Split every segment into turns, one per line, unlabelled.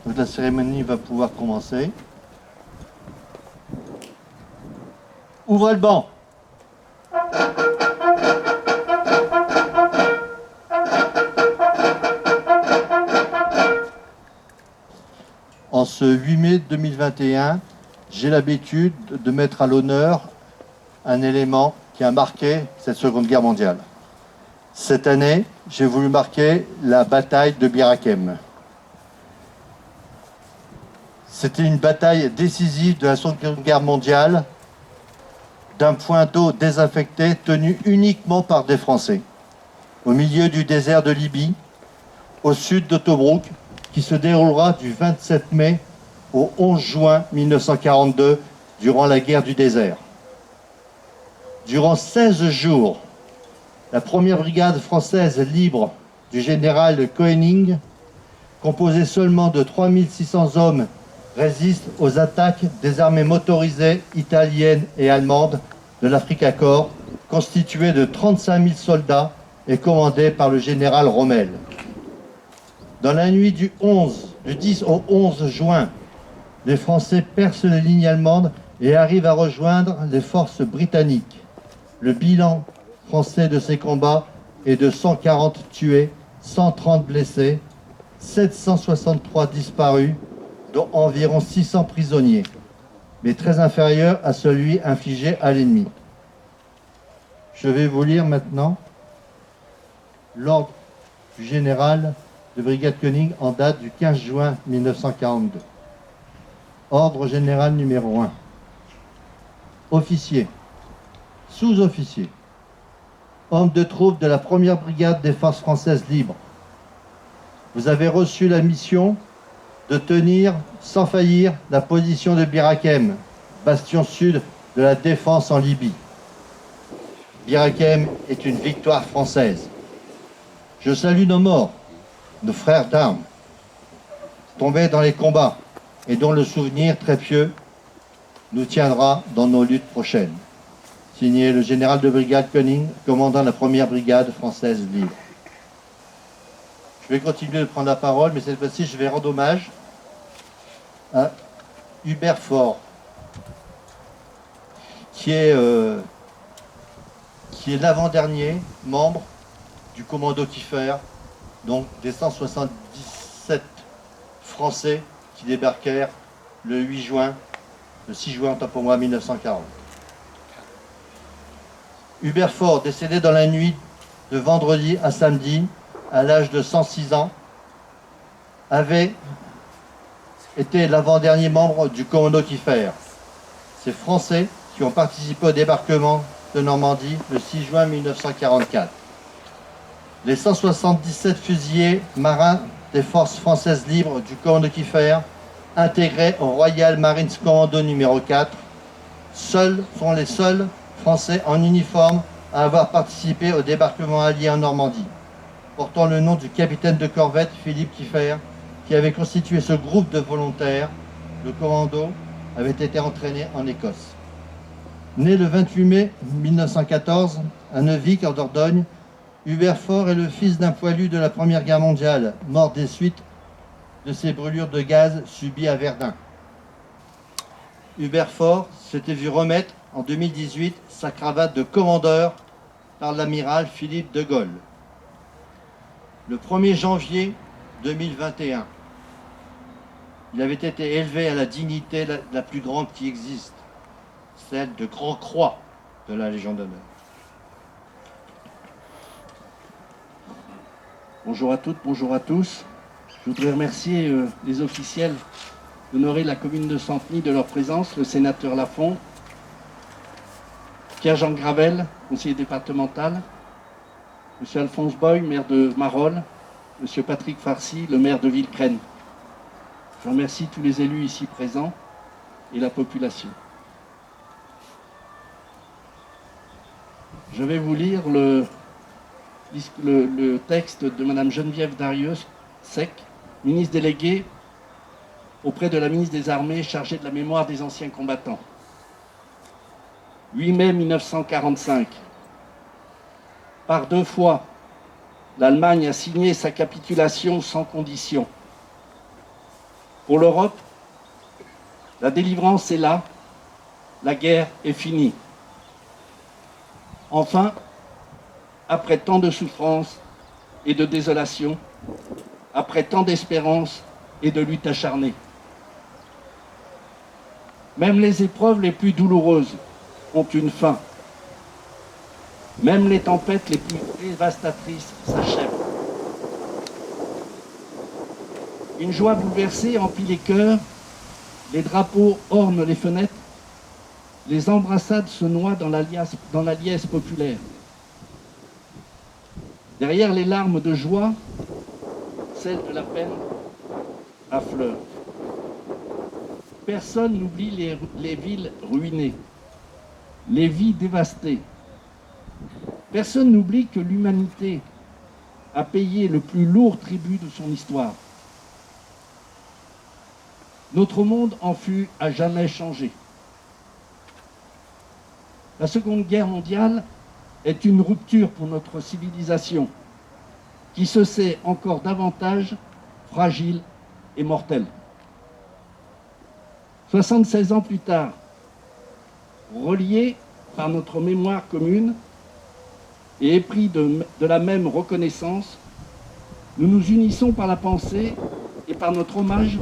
Donc la cérémonie va pouvoir commencer. Ouvrez le banc. En ce 8 mai 2021, j'ai l'habitude de mettre à l'honneur un élément qui a marqué cette Seconde Guerre mondiale. Cette année, j'ai voulu marquer la bataille de Bir Hakeim. C'était une bataille décisive de la Seconde Guerre mondiale, d'un point d'eau désaffecté tenu uniquement par des Français, au milieu du désert de Libye, au sud de Tobrouk, qui se déroulera du 27 mai au 11 juin 1942, durant la guerre du désert. Durant 16 jours, la première brigade française libre du général Koenig, composée seulement de 3600 hommes, résiste aux attaques des armées motorisées italiennes et allemandes de l'Africa Korps, constituées de 35 000 soldats et commandée par le général Rommel. Dans la nuit du 10 au 11 juin, les Français percent les lignes allemandes et arrivent à rejoindre les forces britanniques. Le bilan français de ces combats est de 140 tués, 130 blessés, 763 disparus, dont environ 600 prisonniers, mais très inférieur à celui infligé à l'ennemi. Je vais vous lire maintenant l'ordre du général de brigade Koenig en date du 15 juin 1942. Ordre général numéro 1. Officier, sous-officier, homme de troupe de la première brigade des forces françaises libres. Vous avez reçu la mission de tenir sans faillir la position de Bir Hakeim, bastion sud de la défense en Libye. Bir Hakeim est une victoire française. Je salue nos morts, nos frères d'armes, tombés dans les combats et dont le souvenir très pieux nous tiendra dans nos luttes prochaines. Signé le général de brigade Koenig, commandant la première brigade française libre. Je vais continuer de prendre la parole, mais cette fois-ci, je vais rendre hommage à Hubert Faure, qui est l'avant-dernier membre du commando Kiefer, donc des 177 Français qui débarquèrent le 6 juin, autant pour moi, 1940. Hubert Faure, décédé dans la nuit de vendredi à samedi, à l'âge de 106 ans, avait été l'avant-dernier membre du commando Kiefer. Ces Français qui ont participé au débarquement de Normandie le 6 juin 1944. Les 177 fusiliers marins des forces françaises libres du commando Kiefer, intégrés au Royal Marines Commando numéro 4, sont les seuls Français en uniforme à avoir participé au débarquement allié en Normandie, portant le nom du capitaine de corvette Philippe Kiefer, qui avait constitué ce groupe de volontaires. Le commando avait été entraîné en Écosse. Né le 28 mai 1914 à Neuvic, en Dordogne, Hubert Faure est le fils d'un poilu de la Première Guerre mondiale, mort des suites de ces brûlures de gaz subies à Verdun. Hubert Faure s'était vu remettre en 2018 sa cravate de commandeur par l'amiral Philippe de Gaulle. Le 1er janvier 2021, il avait été élevé à la dignité la plus grande qui existe, celle de Grand Croix de la Légion d'honneur.
Bonjour à toutes, bonjour à tous. Je voudrais remercier les officiels d'honorer la commune de Santeny de leur présence, le sénateur Lafont, Pierre-Jean Gravel, conseiller départemental, M. Alphonse Boy, maire de Marolles, M. Patrick Farcy, le maire de Villecrène. Je remercie tous les élus ici présents et la population. Je vais vous lire le texte de Mme Geneviève Darieux-Sec, ministre déléguée auprès de la ministre des Armées chargée de la mémoire des anciens combattants. 8 mai 1945. Par 2 fois, l'Allemagne a signé sa capitulation sans condition. Pour l'Europe, la délivrance est là, la guerre est finie. Enfin, après tant de souffrances et de désolation, après tant d'espérance et de lutte acharnée, même les épreuves les plus douloureuses ont une fin. Même les tempêtes les plus dévastatrices s'achèvent. Une joie bouleversée emplit les cœurs, les drapeaux ornent les fenêtres, les embrassades se noient dans la liesse populaire. Derrière les larmes de joie, celles de la peine affleurent. Personne n'oublie les villes ruinées, les vies dévastées. Personne n'oublie que l'humanité a payé le plus lourd tribut de son histoire. Notre monde en fut à jamais changé. La Seconde Guerre mondiale est une rupture pour notre civilisation qui se sait encore davantage fragile et mortelle. 76 ans plus tard, reliés par notre mémoire commune et épris de la même reconnaissance, nous nous unissons par la pensée et par notre hommage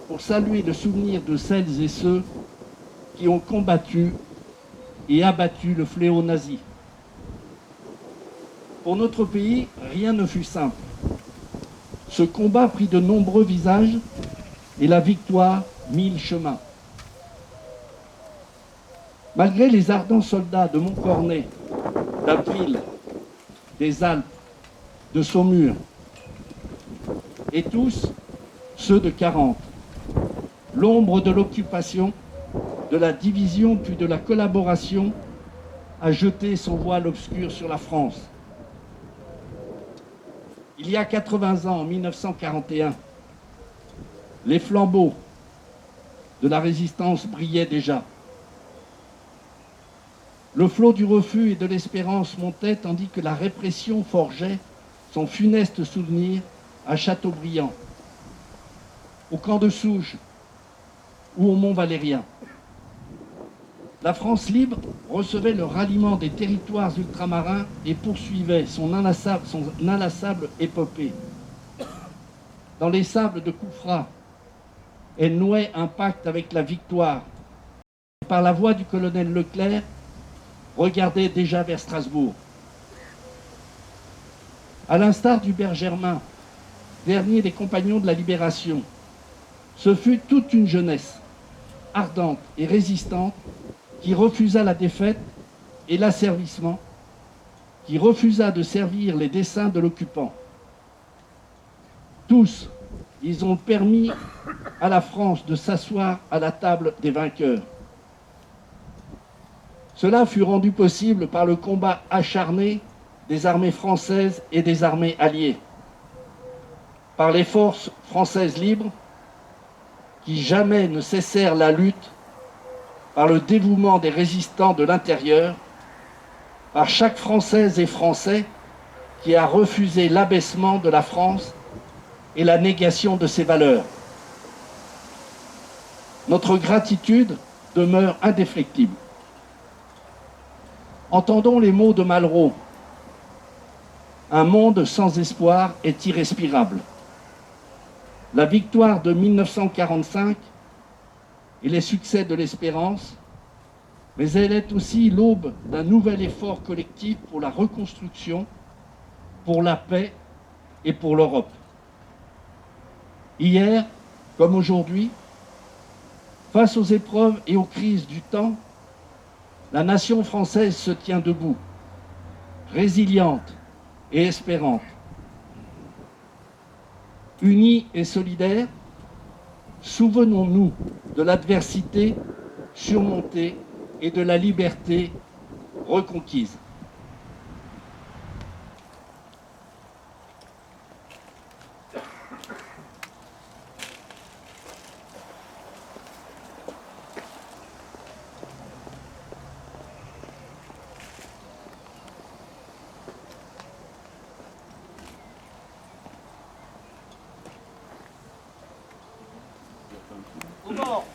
pour saluer le souvenir de celles et ceux qui ont combattu et abattu le fléau nazi. Pour notre pays, rien ne fut simple. Ce combat prit de nombreux visages et la victoire mille chemins. Malgré les ardents soldats de Montcornet, d'Abbeville, des Alpes, de Saumur, et tous ceux de 40, l'ombre de l'occupation, de la division puis de la collaboration a jeté son voile obscur sur la France. Il y a 80 ans, en 1941, les flambeaux de la résistance brillaient déjà. Le flot du refus et de l'espérance montait tandis que la répression forgeait son funeste souvenir à Châteaubriand, au camp de Souges ou au Mont Valérien. La France libre recevait le ralliement des territoires ultramarins et poursuivait son inlassable épopée. Dans les sables de Koufra, elle nouait un pacte avec la victoire. Et par la voix du colonel Leclerc, regardait déjà vers Strasbourg. À l'instar d'Hubert Germain, dernier des compagnons de la Libération, ce fut toute une jeunesse, ardente et résistante, qui refusa la défaite et l'asservissement, qui refusa de servir les desseins de l'occupant. Tous, ils ont permis à la France de s'asseoir à la table des vainqueurs. Cela fut rendu possible par le combat acharné des armées françaises et des armées alliées, par les forces françaises libres qui jamais ne cessèrent la lutte, par le dévouement des résistants de l'intérieur, par chaque Française et Français qui a refusé l'abaissement de la France et la négation de ses valeurs. Notre gratitude demeure indéfectible. Entendons les mots de Malraux. Un monde sans espoir est irrespirable. La victoire de 1945 et les succès de l'espérance, mais elle est aussi l'aube d'un nouvel effort collectif pour la reconstruction, pour la paix et pour l'Europe. Hier, comme aujourd'hui, face aux épreuves et aux crises du temps, la nation française se tient debout, résiliente et espérante. Unie et solidaire, souvenons-nous de l'adversité surmontée et de la liberté reconquise.
fort.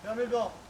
Fermez le banc.